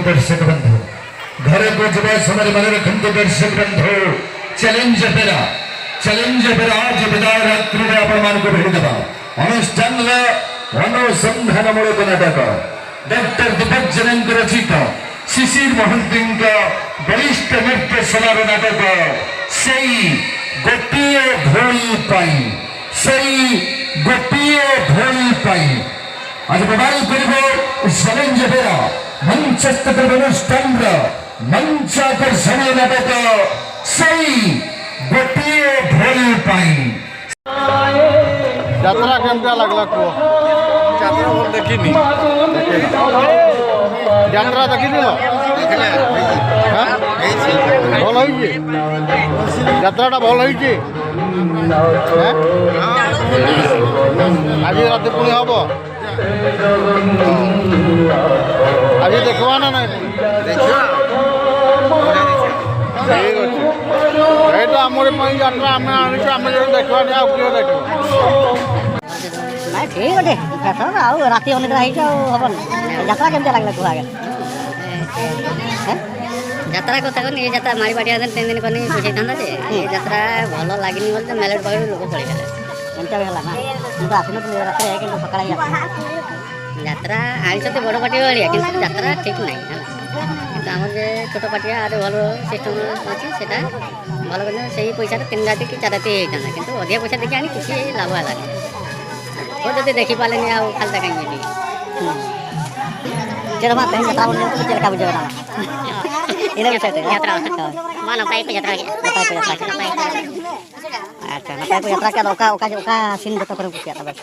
दर्शक बंधु घर को जब समय मन रखते दर्शक बंधु चैलेंज पेरा आज विदाय रात्रि में आपण को भेट देवा अनुष्ठान अनुसंधान मूलक नाटक डॉक्टर दीपक जैन रचित शिशिर महंती बलिष्ठ निर्देशनार नाटक से गोटे भोई आज मोबाइल कर चैलेंज पेरा मंचस्थ अनुष्ठान मंचाकर्षण नाटक सही गोटे भोई यात्रा केमता लगला को यात्रा बोल देखिनी यात्रा देखिनी भल होई यात्राटा भल होई आज रात पुणी हम आज देखवा ना देखा ठीक अच्छे ये आमर यात्रा आम आम देखा नहीं किए देख ना ठीक अच्छे फैशन आउ राति अनेक हम यात्रा केमती लगला तू आगे यात्रा कथा कनी यात्रा मारी बाटिया 3 दिन कनी बुझे था ये यात्रा भल लगिनी बोल मेलेट पाखु लोक पड़ेगा एमती है ना तुम आसन रात कि सका यात्रा आईस बड़ पार्टी भाया कि यात्रा ठीक ना कि आम छोट पार्टिया आगे भल सिस्टम अच्छी से भल से पैसा 3 राति कि 4 राति होता कि अधिक पैसा देखिए आनी किसी लाभ है और जब देखिपारे आउ खाली कहीं चेहरा चेहरा बुझे ᱤᱱᱟᱹ ᱵᱤᱥᱚᱭ ᱛᱮ ᱡᱟᱛᱨᱟ ᱢᱟ ᱱᱟᱯᱟᱭ ᱠᱚ ᱡᱟᱛᱨᱟ ᱠᱮᱜᱼᱟ ᱱᱟᱯᱟᱭ ᱠᱚ ᱡᱟᱛᱨᱟ ᱠᱮᱫᱟ ᱟᱪᱪᱷᱟ ᱱᱟᱯᱟᱭ ᱠᱚ ᱡᱟᱛᱨᱟ ᱠᱮᱫᱟ ᱚᱠᱟ ᱥᱤᱱ ᱡᱚᱛᱚ ᱠᱚᱨᱮᱢ ᱠᱩᱥᱤᱭᱟᱜ ᱛᱟᱵᱮᱱ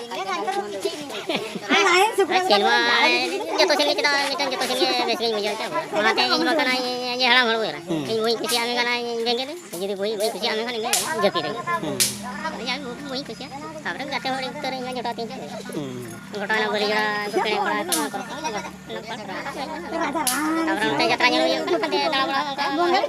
ᱪᱮᱞᱢᱟ ᱡᱚᱛᱚ ᱥᱮᱱ ᱜᱮ ᱪᱮᱫᱟᱜ ᱢᱤᱫᱴᱟᱝ ᱡᱚᱛᱚ ᱥᱮᱱ ᱜᱮ ᱵᱮᱥ ᱜᱤᱧ ᱵᱩᱡᱷᱟᱹᱣ ᱪᱮᱫ ᱚᱱᱟᱛᱮ ᱤᱧ ᱵᱟᱠᱷᱟᱱ ᱤᱧ ᱦᱟᱲᱟᱢ ᱦᱚᱲ ᱠᱟᱱᱟ ᱤᱧ ᱵᱟᱹᱧ ᱠᱩᱥᱤᱭᱟᱜ ᱢᱮ ᱠᱟᱱᱟ ᱵᱮᱸᱜᱮᱫ ᱡᱩᱫᱤ ᱵᱟᱹᱧ ᱠᱩᱥᱤᱭᱟᱜ ᱢᱮ ᱠᱷᱟᱱ ᱤᱧ ᱡᱟᱹᱯᱤᱫ ᱨᱮ ᱵᱟᱹᱧ ᱠᱩᱥᱤᱭᱟᱜᱼᱟ ᱛᱟᱯᱚᱨᱮ ᱜᱟᱛᱮ ᱦᱚᱲ ᱩᱛᱟᱹᱨ ᱤᱧ ᱡᱚᱴᱟᱣ ᱛᱤᱧ ᱜᱚᱴᱟᱣᱱᱟ ᱵᱟᱹᱨᱤ ᱡᱚᱲᱟ ᱯᱮᱲᱮ ᱵᱟᱲᱟ ᱛᱟᱯᱚᱨᱮ ᱚᱱᱛᱮ ᱡᱟᱛᱨᱟ ᱧᱮᱞ ᱦᱩᱭᱩᱜ ᱠᱟᱱᱟ ᱫᱟᱬᱟ ᱵᱟᱲᱟ ᱚᱱᱠᱟ